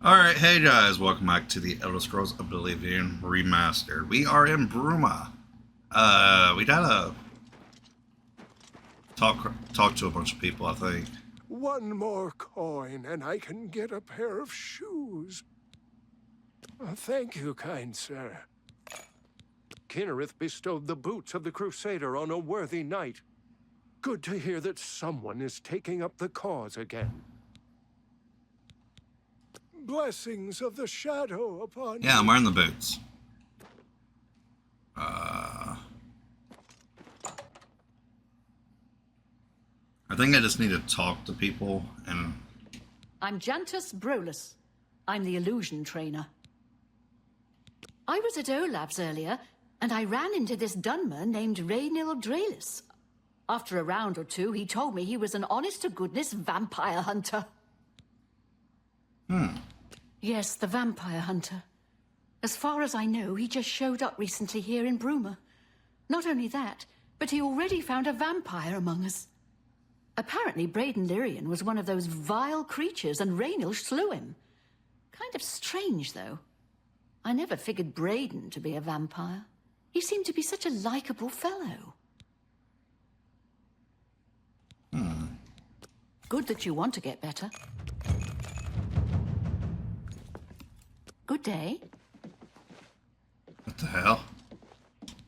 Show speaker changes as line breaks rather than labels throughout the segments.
Alright, hey guys, welcome back to the Elder Scrolls Oblivion Remastered. We are in Bruma. We gotta talk to a bunch of people, I think.
One more coin and I can get a pair of shoes. Thank you, kind sir. Kinnereth bestowed the boots of the Crusader on a worthy knight. Good to hear that someone is taking up the cause again. Blessings of the shadow upon
Yeah, I'm
you.
wearing the boots. I think I just need to talk to people and...
I'm Jantus Brolus. I'm the illusion trainer. I was at Olaf's earlier, and I ran into this Dunmer named Raynil Draelis. After a round or two, he told me he was an honest-to-goodness vampire hunter. Yes, the vampire hunter. As far as I know, he just showed up recently here in Bruma. Not only that, but he already found a vampire among us. Apparently, Braden Lyrian was one of those vile creatures, and Raynil slew him. Kind of strange, though. I never figured Braden to be a vampire. He seemed to be such a likable fellow. Good that you want to get better. Good day.
What the hell?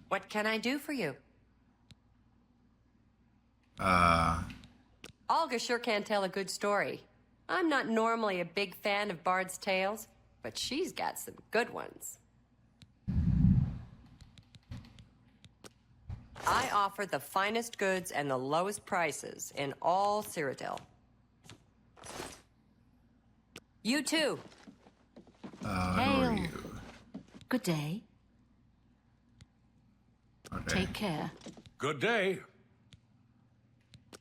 What can I do for you? Olga sure can tell a good story. I'm not normally a big fan of Bard's tales, but she's got some good ones. I offer the finest goods and the lowest prices in all Cyrodiil. You too.
Who are you?
Good day.
Okay.
Take care.
Good day.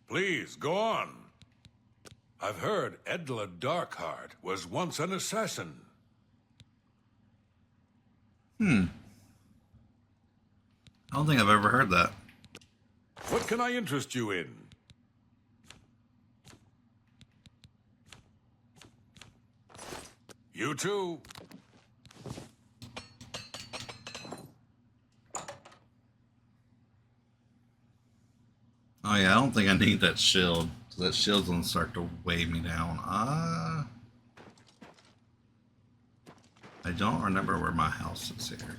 Please, go on. I've heard Edla Darkheart was once an assassin.
I don't think I've ever heard that.
What can I interest you in? You too.
Oh yeah, I don't think I need that shield. So that shield's gonna start to weigh me down. I don't remember where my house is here.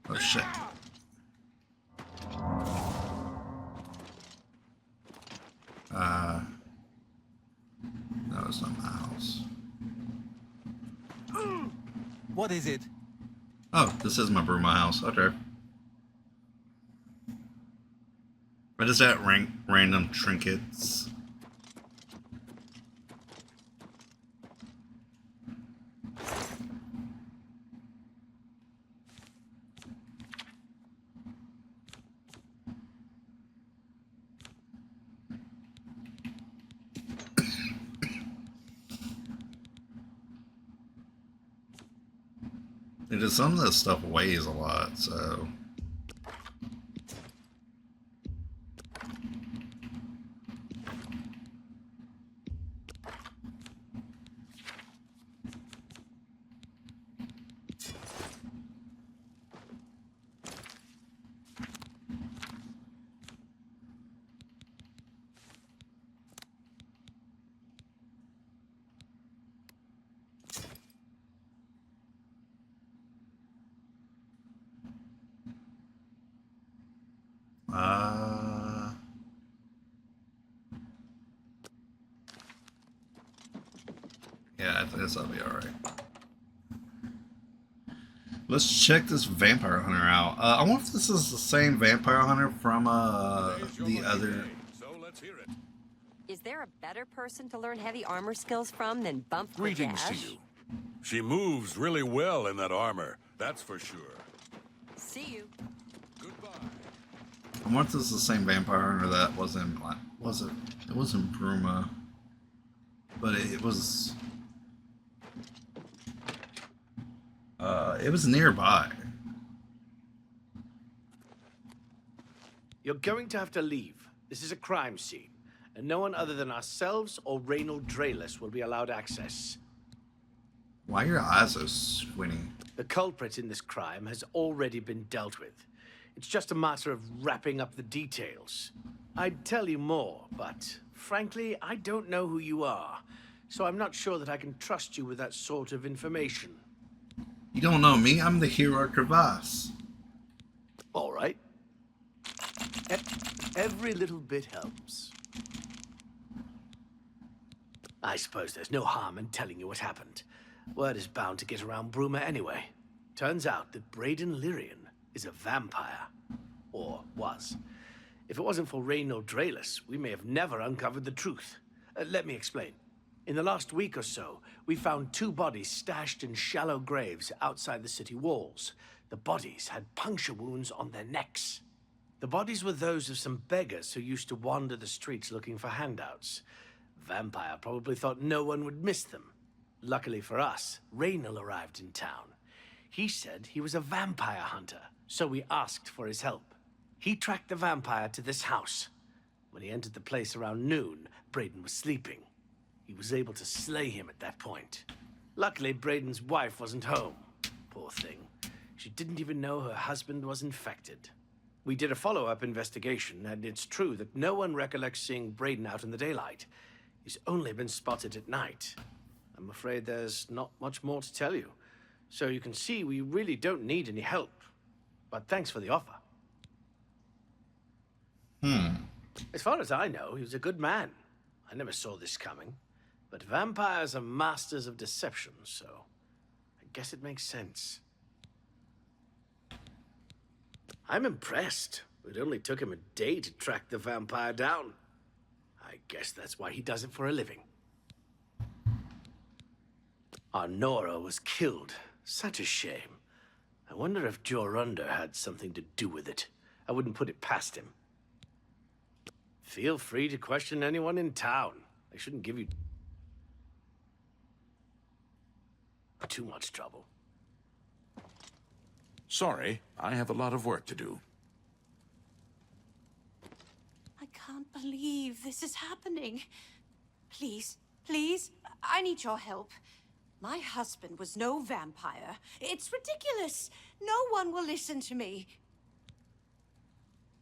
Oh shit. No, it's not my house.
What is it?
Oh, this is my Bruma house. Okay. What is that? Random trinkets? Because some of this stuff weighs a lot, so... Yeah, I guess I'll be alright. Let's check this vampire hunter out. I wonder if this is the same vampire hunter from the other...
So let's hear it.
Is there a better person to learn heavy armor skills from than Bump
Greetings to
Dash?
you. She moves really well in that armor, that's for sure.
See you.
Goodbye.
I wonder if this is the same vampire hunter that was in... It wasn't Bruma. But it was... it was nearby.
You're going to have to leave. This is a crime scene, and no one other than ourselves or Reynald Drayless will be allowed access.
Why are your eyes so squinty?
The culprit in this crime has already been dealt with. It's just a matter of wrapping up the details. I'd tell you more, but frankly, I don't know who you are, so I'm not sure that I can trust you with that sort of information.
You don't know me. I'm the hero Crevasse.
All right. Every little bit helps. I suppose there's no harm in telling you what happened. Word is bound to get around Bruma anyway. Turns out that Braden Lyrian is a vampire. Or was. If it wasn't for Reynald Drayless, we may have never uncovered the truth. Let me explain. In the last week or so, we found 2 bodies stashed in shallow graves outside the city walls. The bodies had puncture wounds on their necks. The bodies were those of some beggars who used to wander the streets looking for handouts. Vampire probably thought no one would miss them. Luckily for us, Reynald arrived in town. He said he was a vampire hunter, so we asked for his help. He tracked the vampire to this house. When he entered the place around noon, Braden was sleeping. He was able to slay him at that point. Luckily, Braden's wife wasn't home. Poor thing. She didn't even know her husband was infected. We did a follow-up investigation, and it's true that no one recollects seeing Braden out in the daylight. He's only been spotted at night. I'm afraid there's not much more to tell you. So you can see we really don't need any help. But thanks for the offer. As far as I know, he was a good man. I never saw this coming. But vampires are masters of deception, so I guess it makes sense. I'm impressed. It only took him a day to track the vampire down. I guess that's why he does it for a living. Our Nora was killed. Such a shame. I wonder if Jorunda had something to do with it. I wouldn't put it past him. Feel free to question anyone in town. They shouldn't give you too much trouble.
Sorry, I have a lot of work to do.
I can't believe this is happening. Please, please, I need your help. My husband was no vampire. It's ridiculous. No one will listen to me.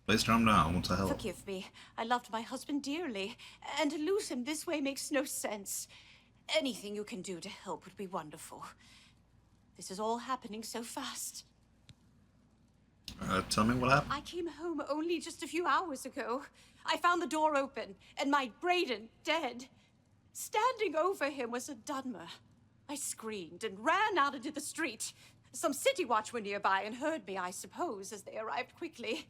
Please calm down. What the hell?
Forgive me. I loved my husband dearly, and to lose him this way makes no sense. Anything you can do to help would be wonderful. This is all happening so fast.
Tell me what happened.
I came home only just a few hours ago. I found the door open, and my Braden dead. Standing over him was a Dunmer. I screamed and ran out into the street. Some city watch were nearby and heard me, I suppose, as they arrived quickly.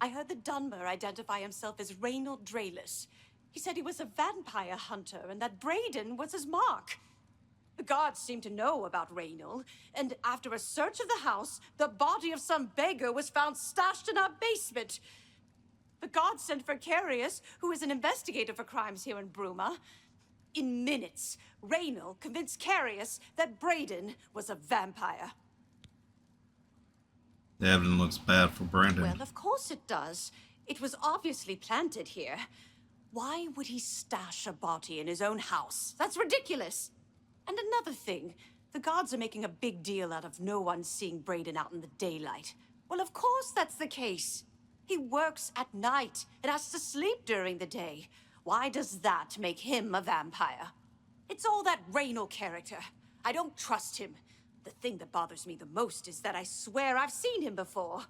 I heard the Dunmer identify himself as Reynald Drayless. He said he was a vampire hunter and that Braden was his mark. The guards seemed to know about Reynald, and after a search of the house, the body of some beggar was found stashed in our basement. The guards sent for Carius, who is an investigator for crimes here in Bruma. In minutes, Reynald convinced Carius that Braden was a vampire.
The evidence looks bad for Brandon.
Well, of course it does. It was obviously planted here. Why would he stash a body in his own house? That's ridiculous. And another thing, the guards are making a big deal out of no one seeing Braden out in the daylight. Well, of course that's the case. He works at night and has to sleep during the day. Why does that make him a vampire? It's all that Reynald character. I don't trust him. The thing that bothers me the most is that I swear I've seen him before.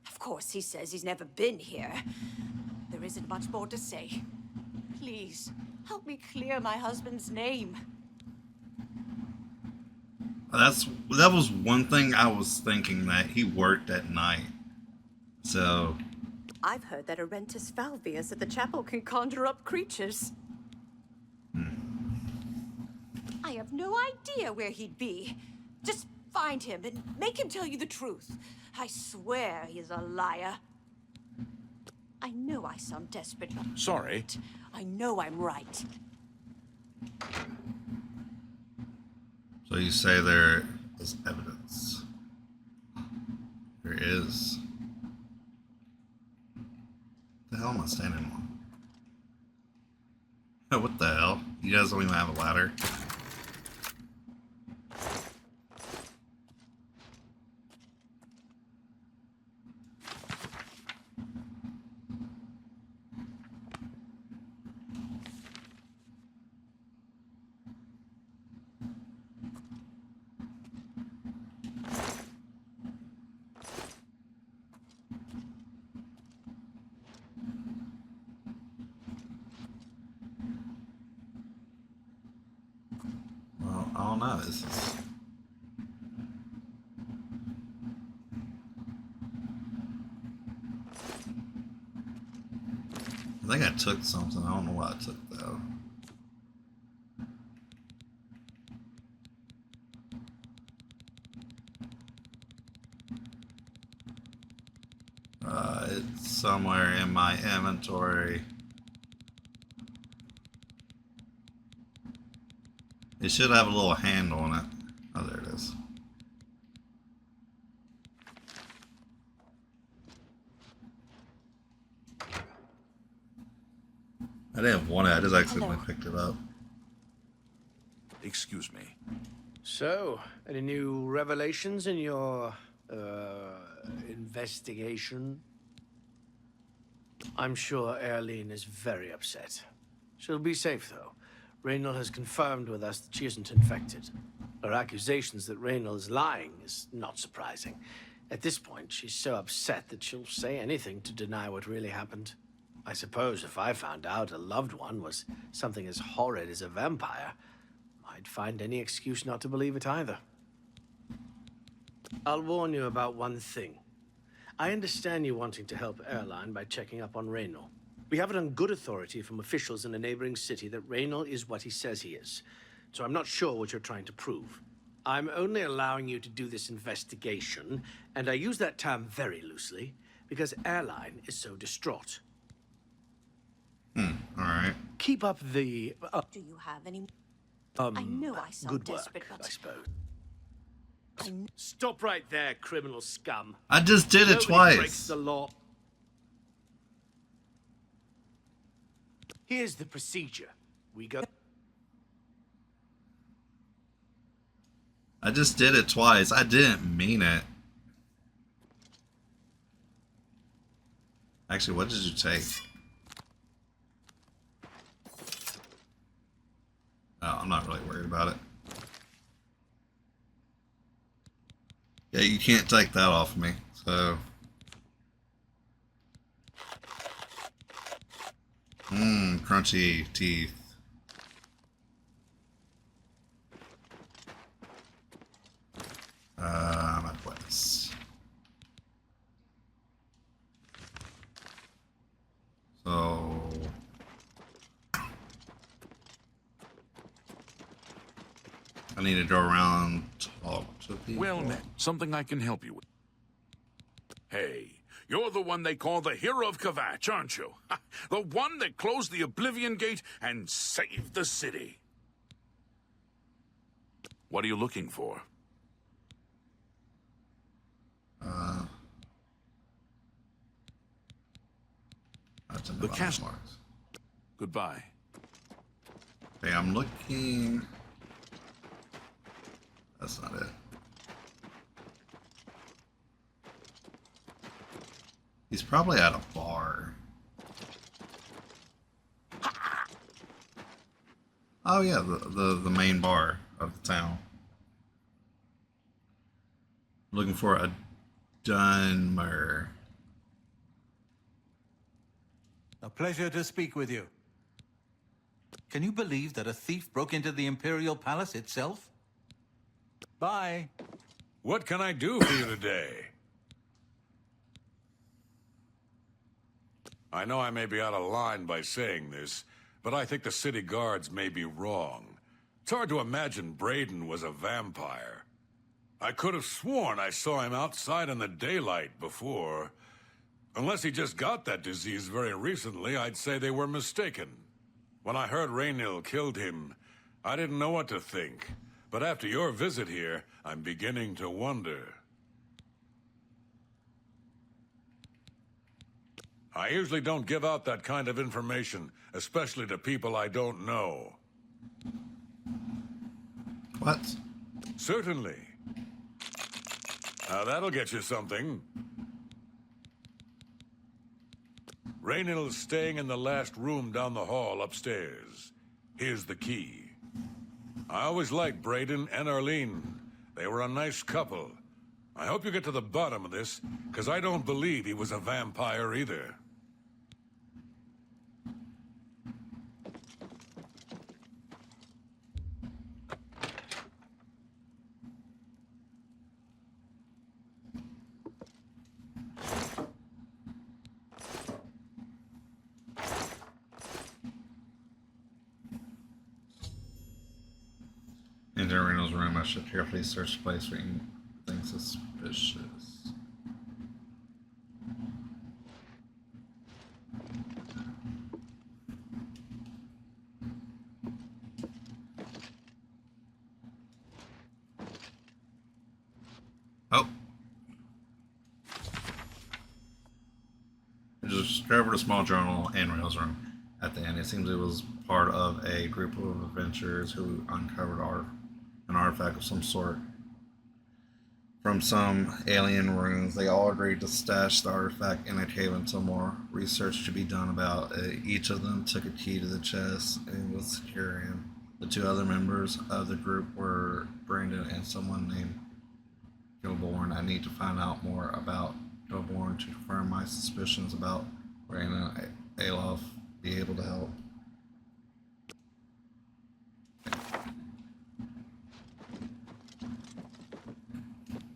Of course, he says he's never been here. There isn't much more to say. Please, help me clear my husband's name.
That was one thing I was thinking, that he worked at night. So
I've heard that Arentus Valvius at the chapel can conjure up creatures. I have no idea where he'd be. Just find him and make him tell you the truth. I swear he's a liar. I know I sound desperate, but
Sorry.
I know I'm right.
So you say there is evidence. There is. hell am I standing on? What the hell? You guys don't even have a ladder? Well, I don't know. This is... I think I took something. I don't know what I took though. It's somewhere in my inventory. It should have a little handle on it. Oh, there it is. I didn't have one. I just accidentally picked it up.
Excuse me.
So, any new revelations in your, investigation? I'm sure Erlene is very upset. She'll be safe, though. Raynal has confirmed with us that she isn't infected. Her accusations that Raynal is lying is not surprising. At this point, she's so upset that she'll say anything to deny what really happened. I suppose if I found out a loved one was something as horrid as a vampire, I'd find any excuse not to believe it either. I'll warn you about one thing. I understand you wanting to help Erline by checking up on Raynal. We have it on good authority from officials in a neighboring city that Raynal is what he says he is. So I'm not sure what you're trying to prove. I'm only allowing you to do this investigation, and I use that term very loosely, because Erline is so distraught.
Alright.
Keep up the...
Do you have any? I know I sound
good
desperate,
work,
but
I suppose. Stop right there, criminal scum.
I just did it
Nobody breaks
twice.
the law. Here's the procedure. We go...
I just did it twice. I didn't mean it. Actually, what did you take? Oh, I'm not really worried about it. Yeah, you can't take that off me, so... Crunchy teeth. My place. So... I need to go around, talk to people.
Well met. Something I can help you with. Hey, you're the one they call the hero of Kvatch, aren't you? The one that closed the Oblivion Gate and saved the city. What are you looking for?
That's
The castle. Goodbye.
Okay, I'm looking... That's not it. He's probably at a bar. Oh yeah, the main bar of the town. Looking for a Dunmer.
A pleasure to speak with you. Can you believe that a thief broke into the Imperial Palace itself? Bye.
What can I do for you today? I know I may be out of line by saying this, but I think the city guards may be wrong. It's hard to imagine Braden was a vampire. I could have sworn I saw him outside in the daylight before. Unless he just got that disease very recently, I'd say they were mistaken. When I heard Raynal killed him, I didn't know what to think. But after your visit here, I'm beginning to wonder. I usually don't give out that kind of information, especially to people I don't know.
What?
Certainly. Now that'll get you something. Raynill's staying in the last room down the hall upstairs. Here's the key. I always liked Braden and Arlene. They were a nice couple. I hope you get to the bottom of this, because I don't believe he was a vampire either.
Enter Reno's room. I should carefully search the place for anything suspicious. Oh. I just discovered a small journal in Reno's room. At the end, it seems it was part of a group of adventurers who uncovered an artifact of some sort from some alien ruins. They all agreed to stash the artifact in a cave until more research to be done about it. Each of them took a key to the chest and was secure in. The two other members of the group were Brandon and someone named Gilborn. I need to find out more about Gilborn to confirm my suspicions about Brandon Alof be able to help.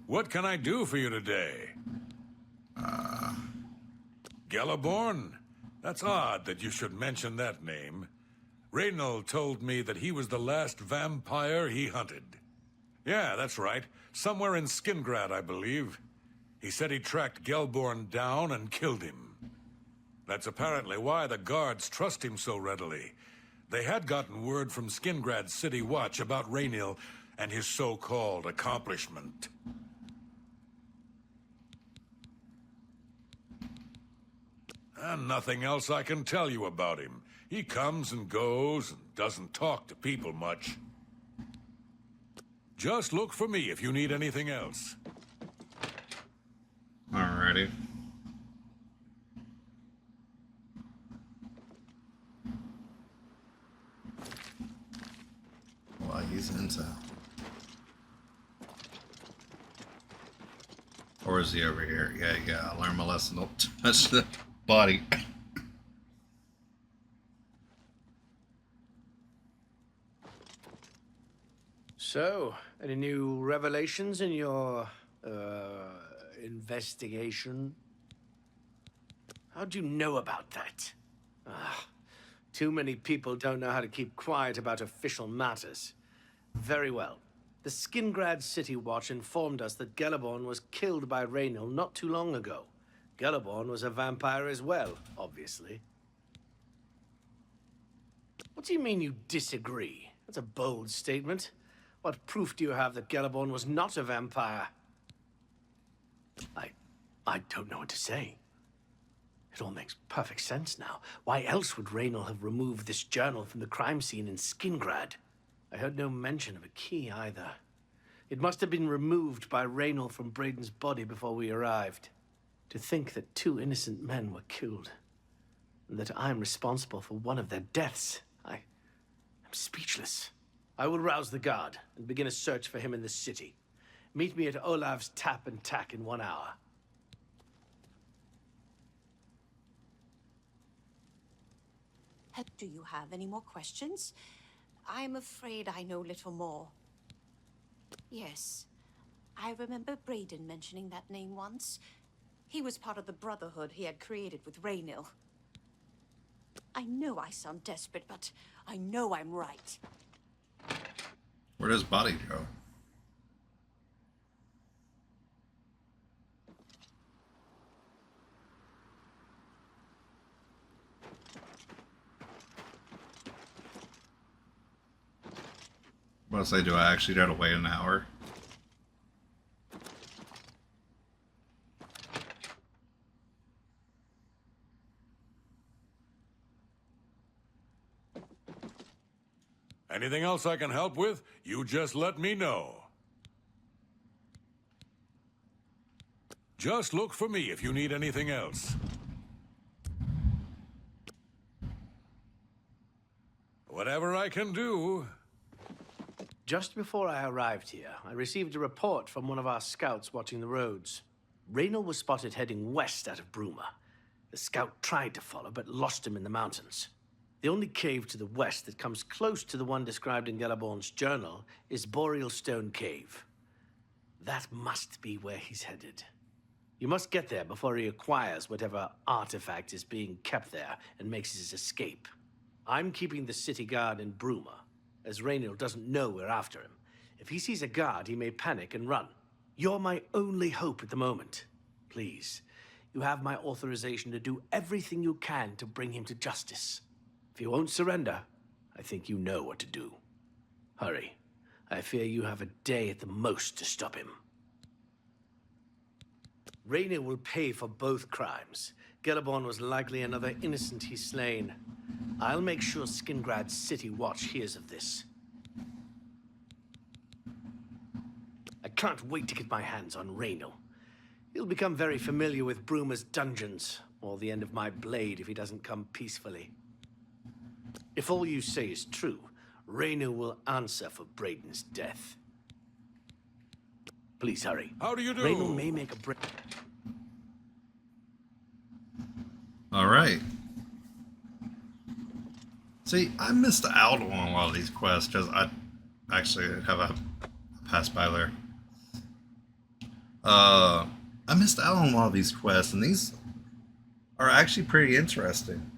What can I do for you today? Geliborn? That's odd that you should mention that name. Reynold told me that he was the last vampire he hunted. Yeah, that's right. Somewhere in Skingrad, I believe. He said he tracked Gelborn down and killed him. That's apparently why the guards trust him so readily. They had gotten word from Skingrad City Watch about Raynil and his so-called accomplishment. And nothing else I can tell you about him. He comes and goes and doesn't talk to people much. Just look for me if you need anything else.
Alrighty. Well, he's in town. Or is he over here? Yeah, I learned my lesson. Don't touch the body.
So, any new revelations in your, investigation? How'd you know about that? Too many people don't know how to keep quiet about official matters. Very well. The Skingrad City Watch informed us that Geliborn was killed by Raynil not too long ago. Geliborn was a vampire as well, obviously. What do you mean you disagree? That's a bold statement. What proof do you have that Geliborn was not a vampire? I don't know what to say. It all makes perfect sense now. Why else would Raynil have removed this journal from the crime scene in Skingrad? I heard no mention of a key either. It must have been removed by Raynil from Braden's body before we arrived. To think that two innocent men were killed, and that I'm responsible for one of their deaths, I'm speechless. I will rouse the guard and begin a search for him in the city. Meet me at Olav's Tap and Tack in 1 hour.
Do you have any more questions? I'm afraid I know little more. Yes, I remember Braden mentioning that name once. He was part of the brotherhood he had created with Raynil. I know I sound desperate, but I know I'm right.
Where does body go? What else do I actually gotta wait an hour?
Anything else I can help with, you just let me know. Just look for me if you need anything else. Whatever I can do.
Just before I arrived here, I received a report from one of our scouts watching the roads. Raynor was spotted heading west out of Bruma. The scout tried to follow, but lost him in the mountains. The only cave to the west that comes close to the one described in Gellerborn's journal is Boreal Stone Cave. That must be where he's headed. You must get there before he acquires whatever artifact is being kept there and makes his escape. I'm keeping the city guard in Bruma, as Raynor doesn't know we're after him. If he sees a guard, he may panic and run. You're my only hope at the moment. Please, you have my authorization to do everything you can to bring him to justice. If you won't surrender, I think you know what to do. Hurry. I fear you have a day at the most to stop him. Raynor will pay for both crimes. Gellerborn was likely another innocent he's slain. I'll make sure Skingrad's City Watch hears of this. I can't wait to get my hands on Raynor. He'll become very familiar with Bruma's dungeons, or the end of my blade if he doesn't come peacefully. If all you say is true, Raynor will answer for Braden's death. Please hurry.
How do you do?
Raynor may make a break.
All right. See, I missed out on a lot of these quests because I actually have a pass by there. I missed out on a lot of these quests, and these are actually pretty interesting.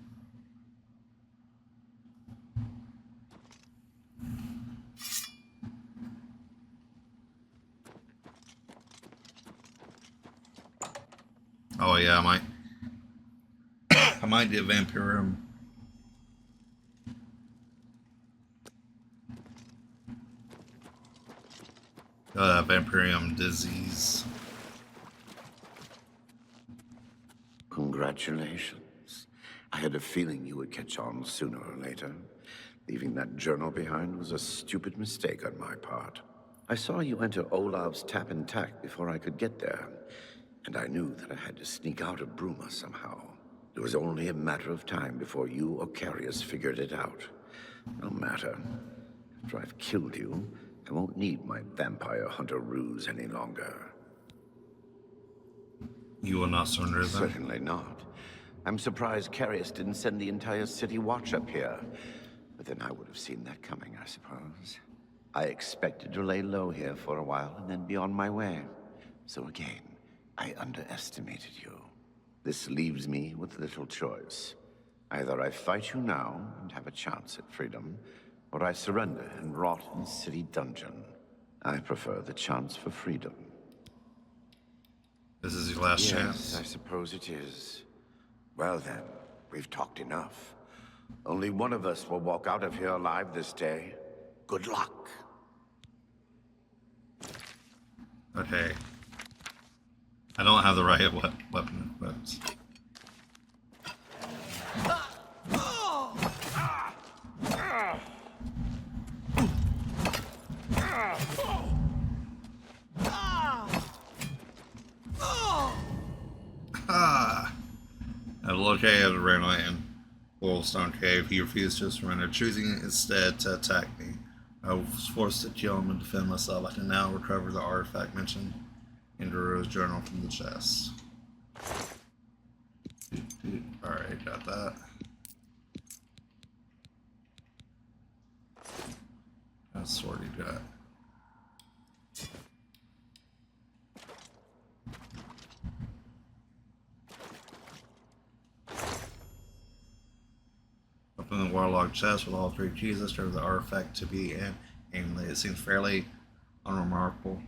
Oh yeah, I might do Vampirium. Vampirium disease.
Congratulations. I had a feeling you would catch on sooner or later. Leaving that journal behind was a stupid mistake on my part. I saw you enter Olav's tap and tack before I could get there, and I knew that I had to sneak out of Bruma somehow. It was only a matter of time before you or Carius figured it out. No matter. After I've killed you, I won't need my vampire hunter ruse any longer.
You will not surrender then?
Certainly not. I'm surprised Carius didn't send the entire city watch up here. But then I would have seen that coming, I suppose. I expected to lay low here for a while and then be on my way. So again, I underestimated you. This leaves me with little choice. Either I fight you now and have a chance at freedom, or I surrender and rot in the city dungeon. I prefer the chance for freedom.
This is your last chance.
Yes, I suppose it is. Well then, we've talked enough. Only one of us will walk out of here alive this day. Good luck.
Okay. I don't have the right weapon equipped. At a located randomly in Stone Cave, he refused to surrender, choosing instead to attack me. I was forced to kill him and defend myself. I can now recover the artifact mentioned in Duro's journal from the chest. Alright, got that. That sword you got. Open the waterlogged chest with all three keys. Let's show the artifact to be aimless. It seems fairly unremarkable.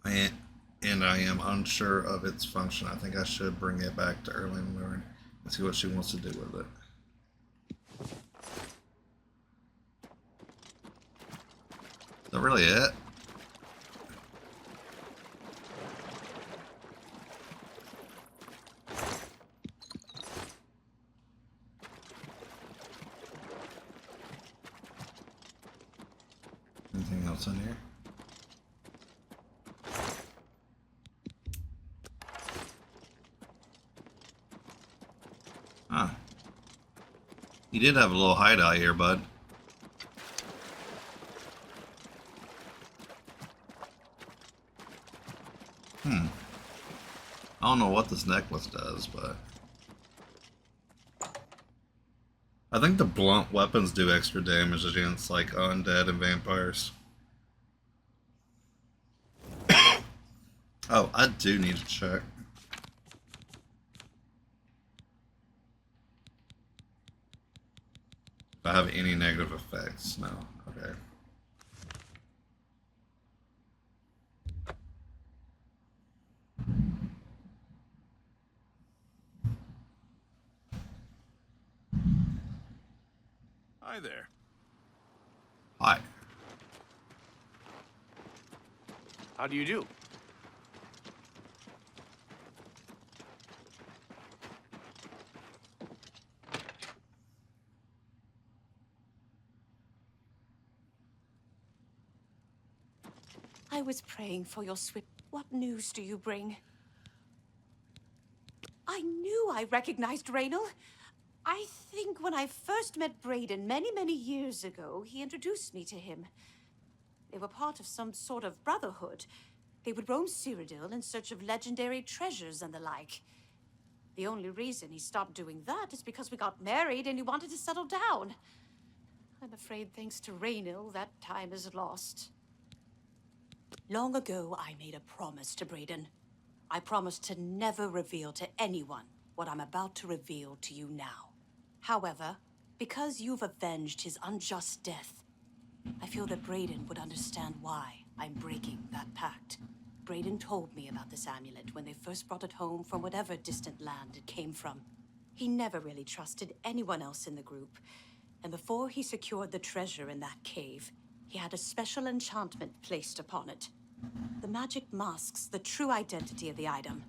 And I am unsure of its function. I think I should bring it back to Erling and see what she wants to do with it. Is that really it? what's in here. Huh. You did have a little hideout here, bud. I don't know what this necklace does, but I think the blunt weapons do extra damage against like undead and vampires. Oh, I do need to check. If I have any negative effects. No. Okay.
Hi there.
Hi.
How do you do?
I was praying for your swift. What news do you bring? I knew I recognized Raynal. I think when I first met Braden many years ago, he introduced me to him. They were part of some sort of brotherhood. They would roam Cyrodiil in search of legendary treasures and the like. The only reason he stopped doing that is because we got married and he wanted to settle down. I'm afraid thanks to Raynal, that time is lost. Long ago, I made a promise to Braden. I promised to never reveal to anyone what I'm about to reveal to you now. However, because you've avenged his unjust death, I feel that Braden would understand why I'm breaking that pact. Braden told me about this amulet when they first brought it home from whatever distant land it came from. He never really trusted anyone else in the group, and before he secured the treasure in that cave, he had a special enchantment placed upon it. The magic masks the true identity of the item.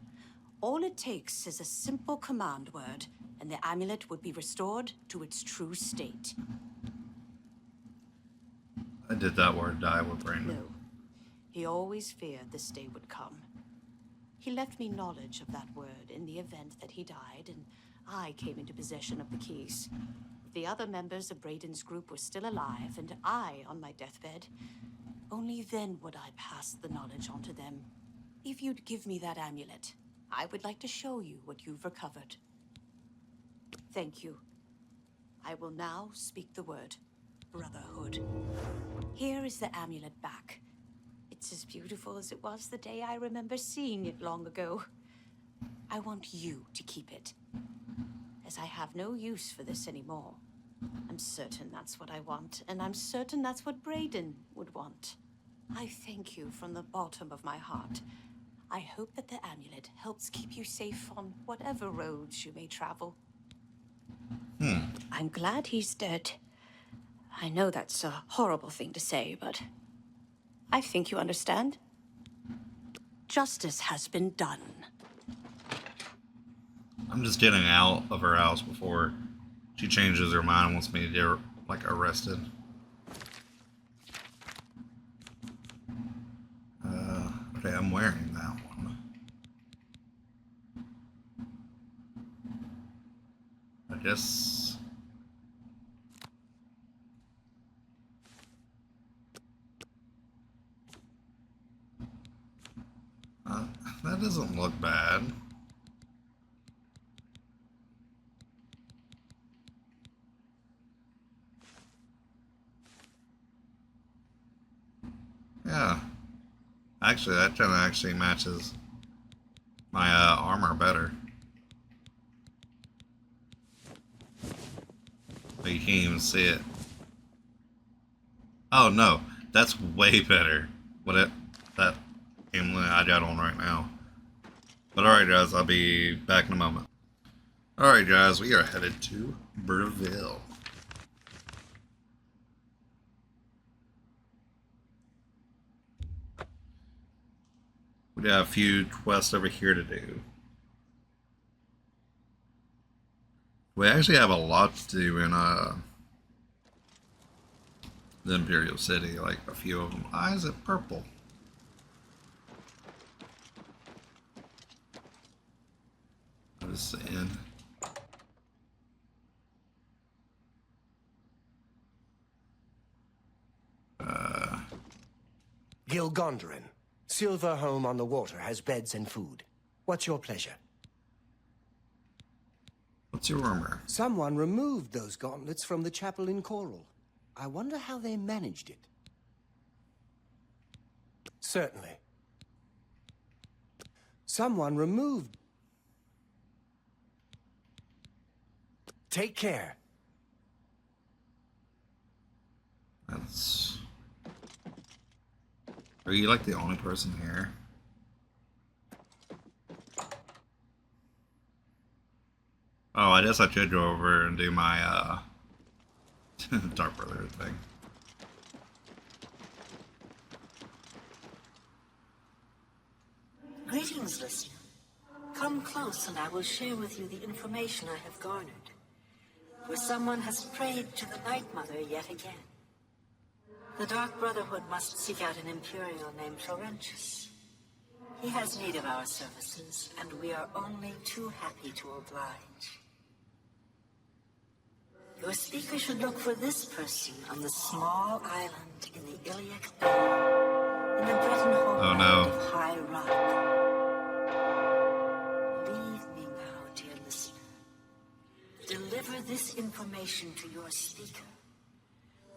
All it takes is a simple command word, and the amulet would be restored to its true state.
I did that word die with Brandon.
No. He always feared this day would come. He left me knowledge of that word in the event that he died, and I came into possession of the keys. If the other members of Braden's group were still alive, and I on my deathbed, only then would I pass the knowledge on to them. If you'd give me that amulet, I would like to show you what you've recovered. Thank you. I will now speak the word Brotherhood. Here is the amulet back. It's as beautiful as it was the day I remember seeing it long ago. I want you to keep it, as I have no use for this anymore. I'm certain that's what I want, and I'm certain that's what Braden would want. I thank you from the bottom of my heart. I hope that the amulet helps keep you safe on whatever roads you may travel. I'm glad he's dead. I know that's a horrible thing to say, but I think you understand. Justice has been done.
I'm just getting out of her house before she changes her mind and wants me to get her, like, arrested. Okay, I'm wearing that one. I guess... that doesn't look bad. Yeah. Actually, that kind of actually matches my armor better. But you can't even see it. Oh no, that's way better. That amulet I got on right now. But alright guys, I'll be back in a moment. Alright guys, we are headed to Burville. We got a few quests over here to do. We actually have a lot to do in the Imperial City, like a few of them. Why is it purple? What is the end?
Gilgondrin. Silver Home on the Water has beds and food. What's your pleasure?
What's your rumor?
Someone removed those gauntlets from the chapel in Coral. I wonder how they managed it. Certainly. Someone removed... Take care.
That's... Are you like the only person here? Oh, I guess I should go over and do my Dark Brotherhood thing.
Greetings, listener. Come close and I will share with you the information I have garnered. For someone has prayed to the Night Mother yet again. The Dark Brotherhood must seek out an Imperial named Florentius. He has need of our services, and we are only too happy to oblige. Your speaker should look for this person on the small island in the Iliac Bay, in the Breton homeland of High Rock. Leave me now, dear listener. Deliver this information to your speaker,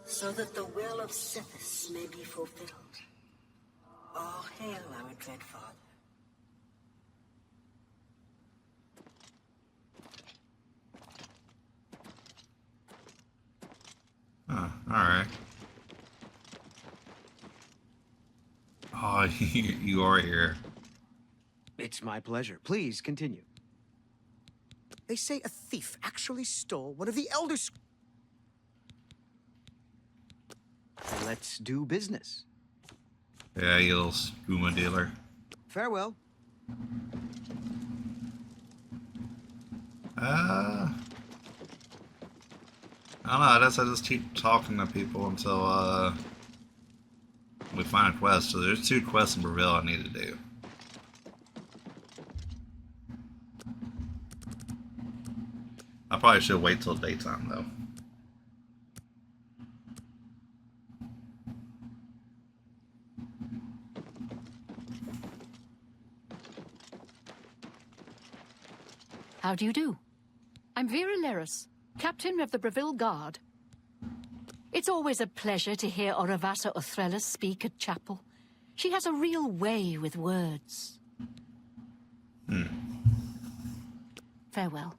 so that the will of Sithis may be fulfilled. All hail our dread father.
Alright. Oh, you are here.
It's my pleasure. Please continue. They say a thief actually stole one of the Elder Scrolls. Let's do business.
Yeah, you little skooma dealer.
Farewell.
I don't know, I guess I just keep talking to people until we find a quest. So there's 2 quests in Breville I need to do. I probably should wait till daytime though.
How do you do? I'm Vera Leris, Captain of the Breville Guard. It's always a pleasure to hear Oravasa Othrellis speak at chapel. She has a real way with words. Farewell.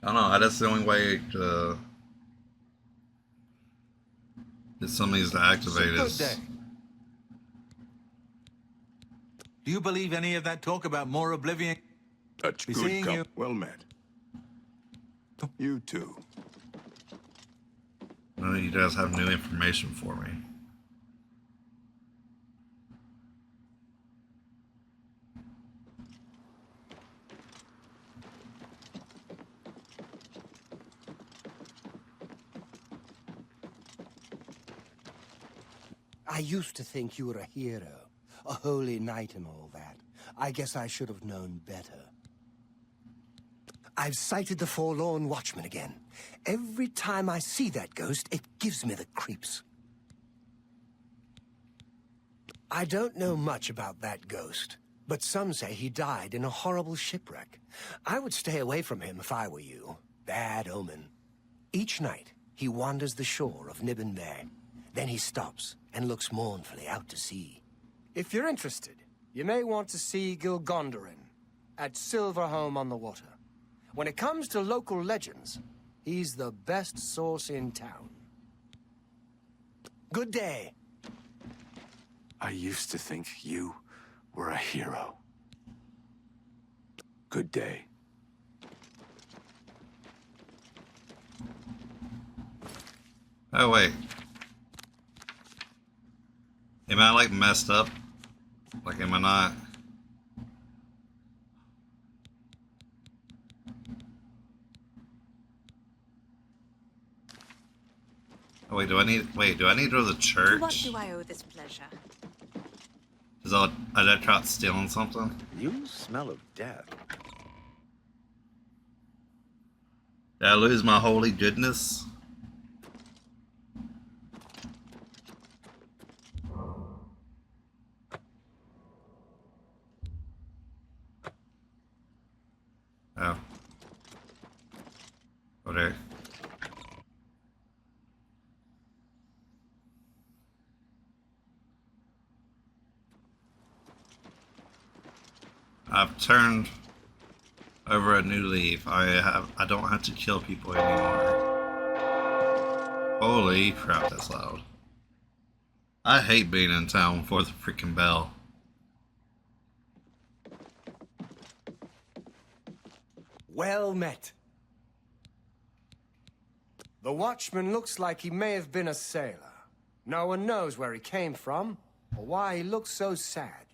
I don't know, that's the only way to get some of these to activate
Good
is...
day. Do you believe any of that talk about more Oblivion?
That's
Be
good
seeing you.
Well met. You too.
None of you guys have new information for me.
I used to think you were a hero, a holy knight and all that. I guess I should have known better. I've sighted the Forlorn Watchman again. Every time I see that ghost, it gives me the creeps. I don't know much about that ghost, but some say he died in a horrible shipwreck. I would stay away from him if I were you. Bad omen. Each night, he wanders the shore of Nibbin Bay. Then he stops and looks mournfully out to sea. If you're interested, you may want to see Gilgondrin at Silver Home on the Water. When it comes to local legends, he's the best source in town. Good day.
I used to think you were a hero. Good day.
Oh, wait. Am I, like, messed up? Like, am I not? Oh, wait, do I need to go to the church?
To what do I owe this pleasure?
I did try stealing something?
You smell of death.
Did I lose my holy goodness? Oh. Okay. I've turned over a new leaf. I don't have to kill people anymore. Holy crap, that's loud. I hate being in town for the freaking bell.
Well met. The watchman looks like he may have been a sailor. No one knows where he came from, or why he looks so sad.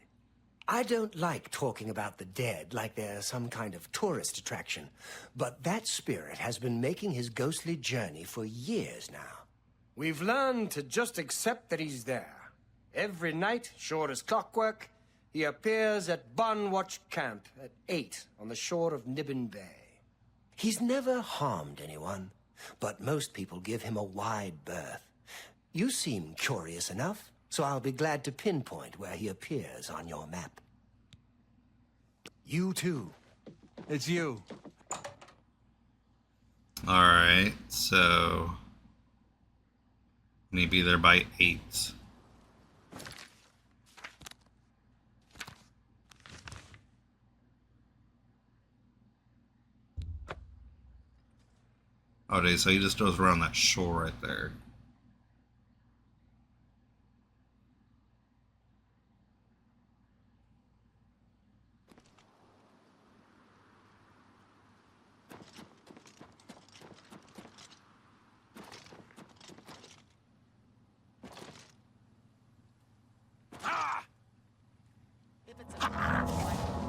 I don't like talking about the dead like they're some kind of tourist attraction, but that spirit has been making his ghostly journey for years now. We've learned to just accept that he's there. Every night, sure as clockwork, he appears at Bunwatch Camp at 8 on the shore of Nibbin Bay. He's never harmed anyone, but most people give him a wide berth. You seem curious enough, so I'll be glad to pinpoint where he appears on your map. You too.
It's you.
Alright, so... need to be there by 8. Okay, so he just goes around that shore right there.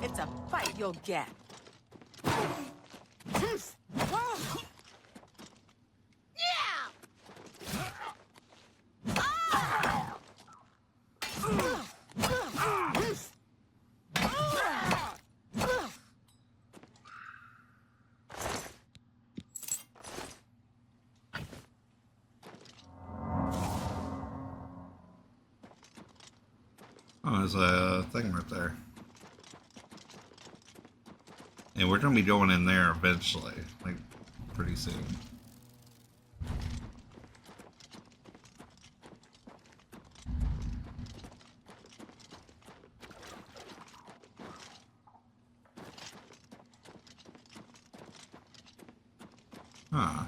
It's a fight you'll get.
Oh, there's a thing right there. And we're gonna be going in there eventually, like pretty soon. Huh.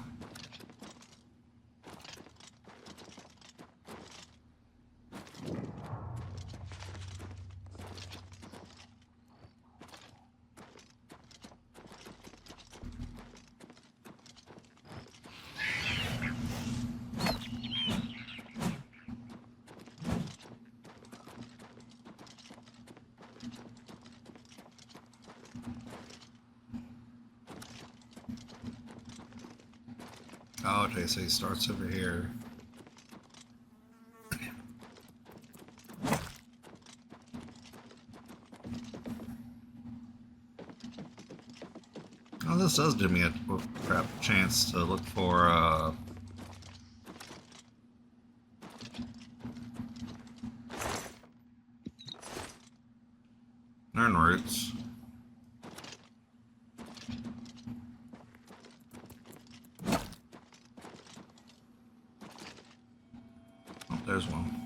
Oh, okay, so he starts over here. Oh, this does give me a chance to look for Nern roots. Oh, there's one.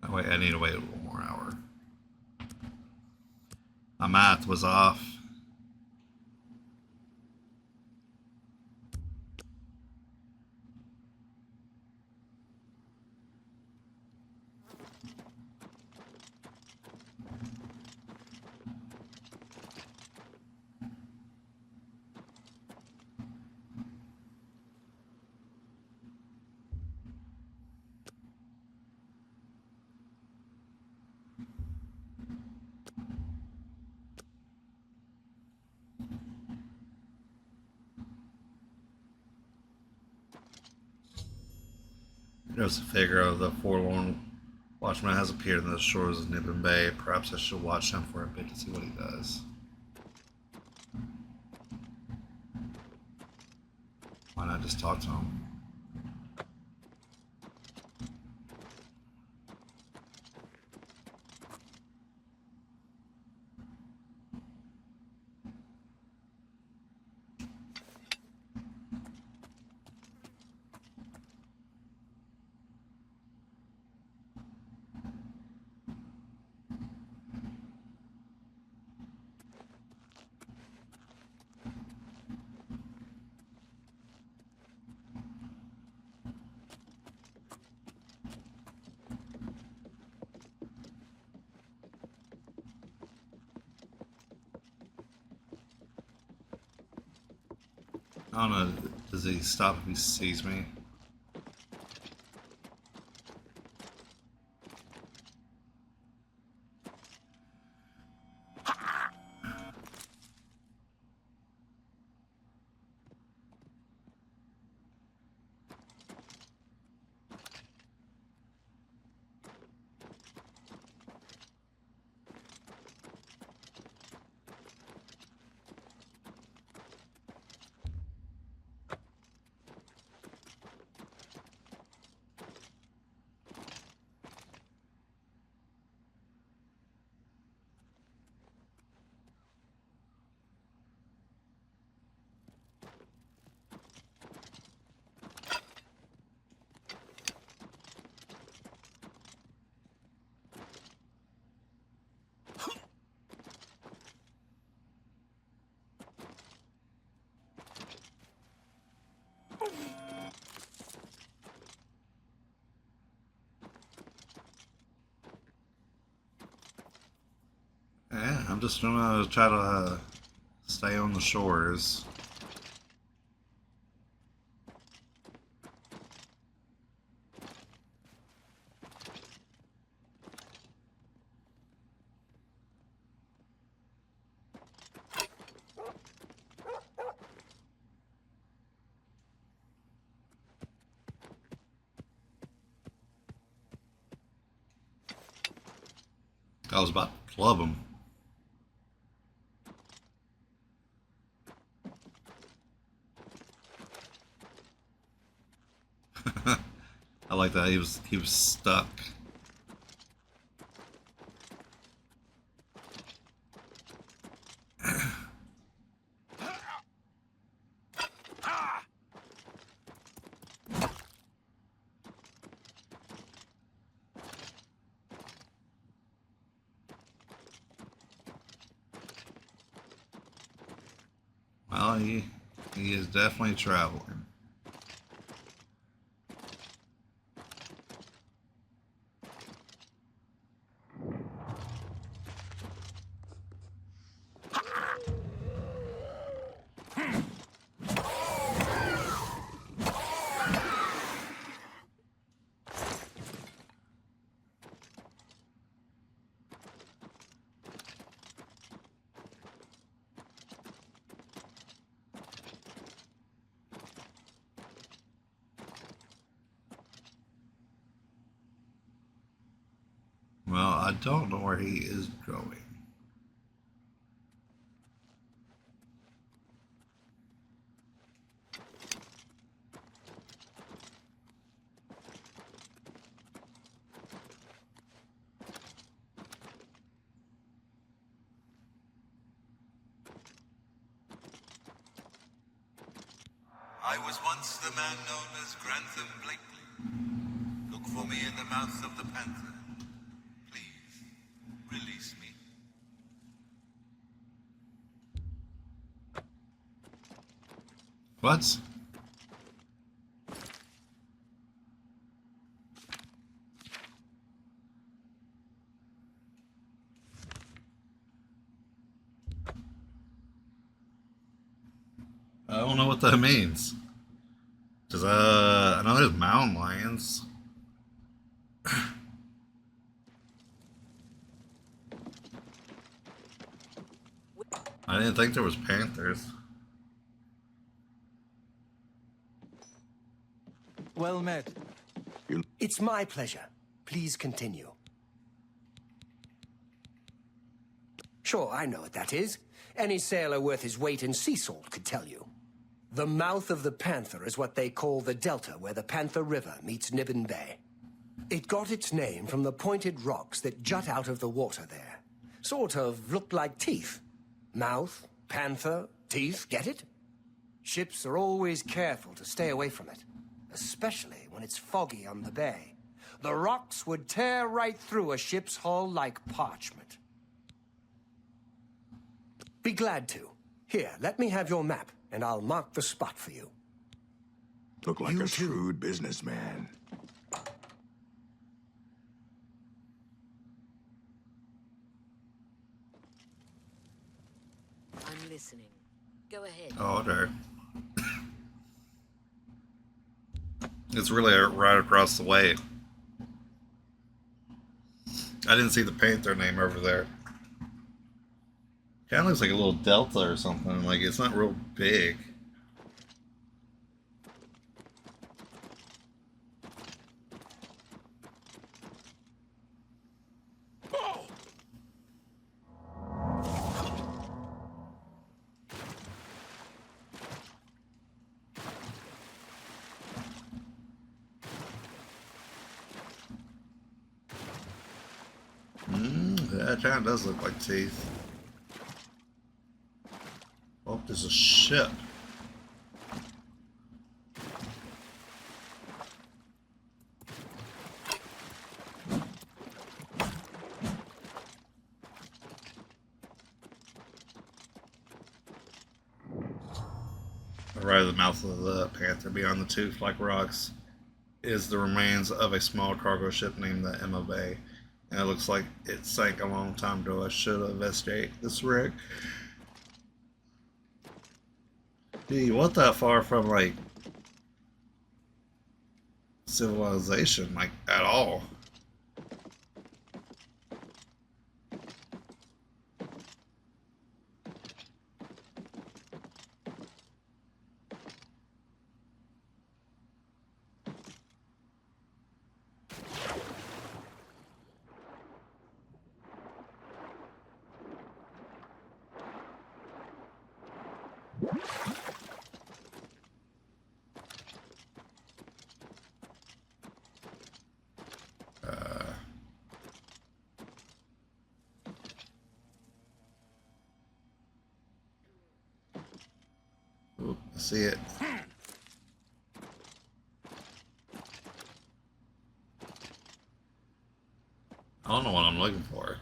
Oh, wait, I need to wait a little more hour. My math was off. There's a figure of the forlorn watchman has appeared in the shores of Nibbin Bay. Perhaps I should watch him for a bit to see what he does. Why not just talk to him? I don't know, does he stop if he sees me? Yeah, I'm just gonna try to stay on the shores. I was about to club him. I like that he was stuck. Well, he is definitely traveling. Well, I don't know where he is going.
I was once the man known as Grantham Blakely. Look for me in the mouth of the panther. Please, release me.
What? I don't know what that means. Cause I know there's mountain lions. I didn't think there was panthers.
Well met.
It's my pleasure. Please continue. Sure, I know what that is. Any sailor worth his weight in sea salt could tell you. The mouth of the Panther is what they call the delta where the Panther River meets Nibbin Bay. It got its name from the pointed rocks that jut out of the water there. Sort of look like teeth. Mouth, panther, teeth, get it? Ships are always careful to stay away from it, especially when it's foggy on the bay. The rocks would tear right through a ship's hull like parchment. Be glad to. Here, let me have your map, and I'll mark the spot for you.
Look like a shrewd businessman.
I'm listening. Go ahead.
Oh, okay. It's really right across the way. I didn't see the Panther name over there. Kind of looks like a little delta or something. Like, it's not real big. That kind of does look like teeth. Oh, there's a ship. Right at the mouth of the Panther, beyond the tooth-like rocks, is the remains of a small cargo ship named the Emma Bay. And it looks like it sank a long time ago. I should investigate this wreck. Gee, you want that far from, like, civilization, like, at all. Ooh, I see it. I don't know what I'm looking for.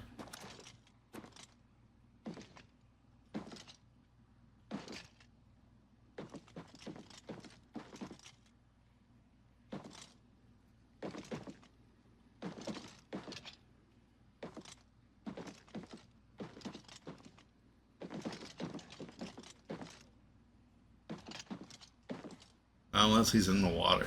Unless he's in the water.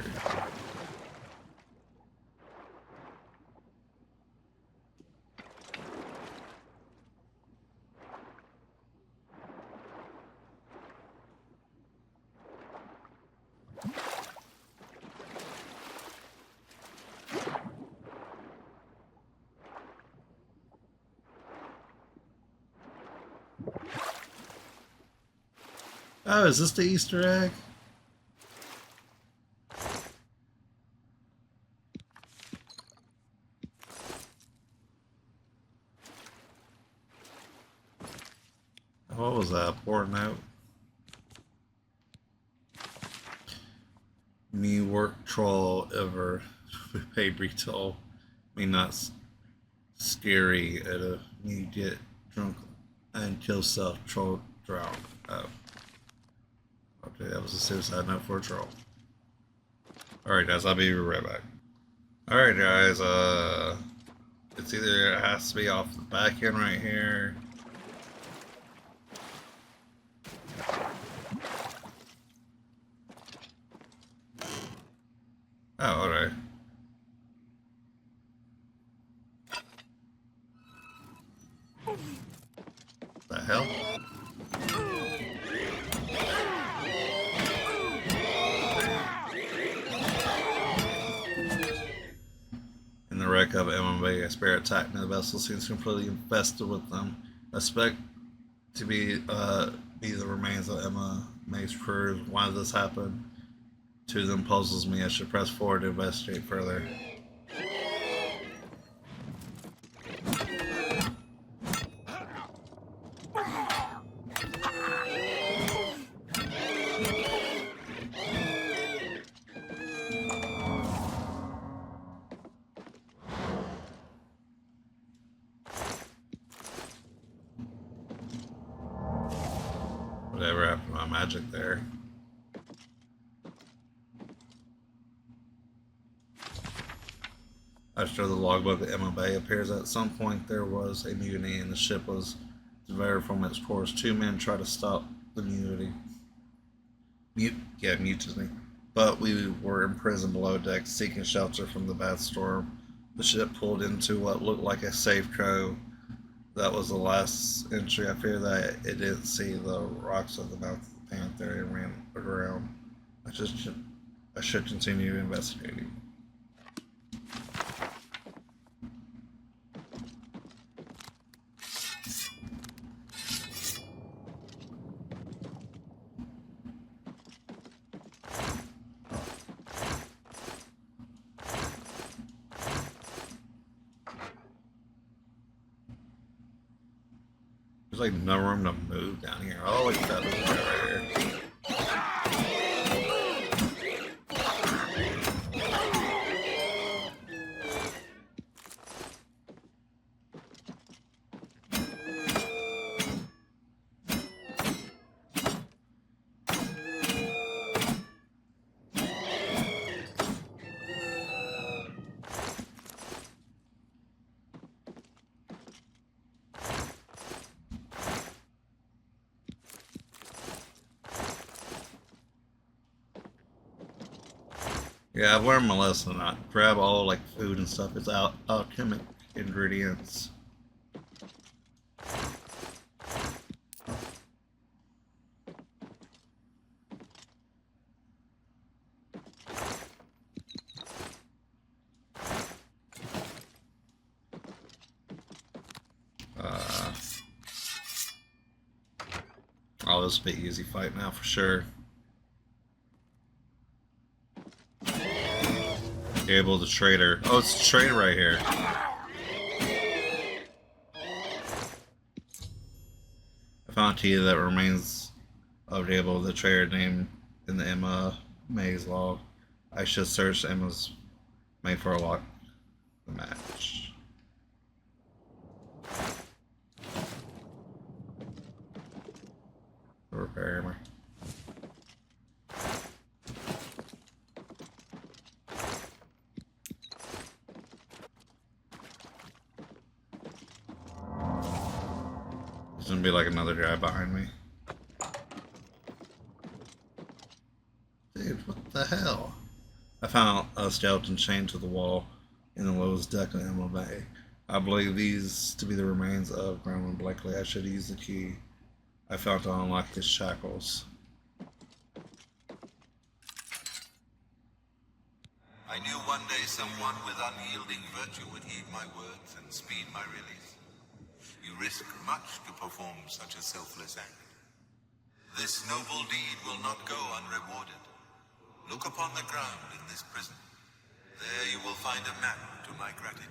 Oh, is this the Easter egg? What was that? Pouring out? Me work troll ever paid retail. Me not scary at a me get drunk and kill self troll drown. Oh. Okay, that was a suicide note for a troll. Alright guys, I'll be right back. Alright guys, it's either it has to be off the back end right here. Oh, alright. The hell? wreck of MMA, a spirit attack, and the vessel seems completely infested with them. I expect to be the remains of Emma May's crew. Why did this happen to them puzzles me. I should press forward to investigate further. Whatever happened to my magic there? After the logbook at Emma Bay appears, at some point there was a mutiny and the ship was diverted from its course. 2 men tried to stop the mutiny. Mutiny. But we were imprisoned below deck, seeking shelter from the bad storm. The ship pulled into what looked like a safe cove. That was the last entry. I fear that it didn't see the rocks of the mouth of the Panther and ran aground. I should continue investigating. There's like no room to move down here. Oh, look at that right here. Yeah, I've learned my lesson. I grab all like food and stuff. It's alchemic ingredients. Oh, this will be an easy fight now for sure. Able to trader. Oh, it's a trader right here. I found a key that remains of Able, the trader named in the Emma May's log. I should search Emma's May for a lock the match. Repair hammer. There's gonna be like another guy behind me. Dude, what the hell? I found a skeleton chained to the wall in the lowest deck of Emma Bay. I believe these to be the remains of Grandma Blakely. I should use the key I found to unlock his shackles.
I knew one day someone with unyielding virtue would heed my words and speed my release. You risk much to perform such a selfless act. This noble deed will not go unrewarded. Look upon the ground in this prison. There you will find a map to my gratitude.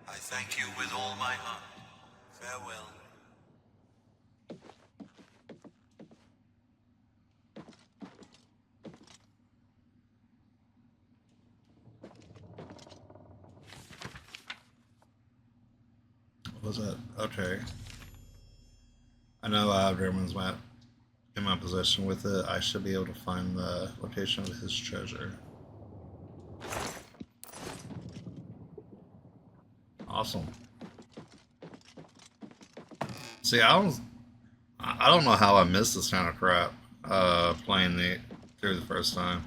I thank you with all my heart. Farewell.
What was that? Okay. I know I have Dramon's map in my possession. With it, I should be able to find the location of his treasure. Awesome. See, I don't know how I missed this kind of crap playing it through the first time.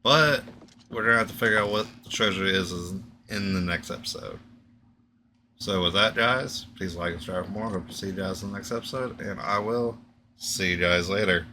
But we're gonna have to figure out what the treasure is in the next episode. So with that, guys, please like and subscribe for more. Hope to see you guys in the next episode, and I will see you guys later.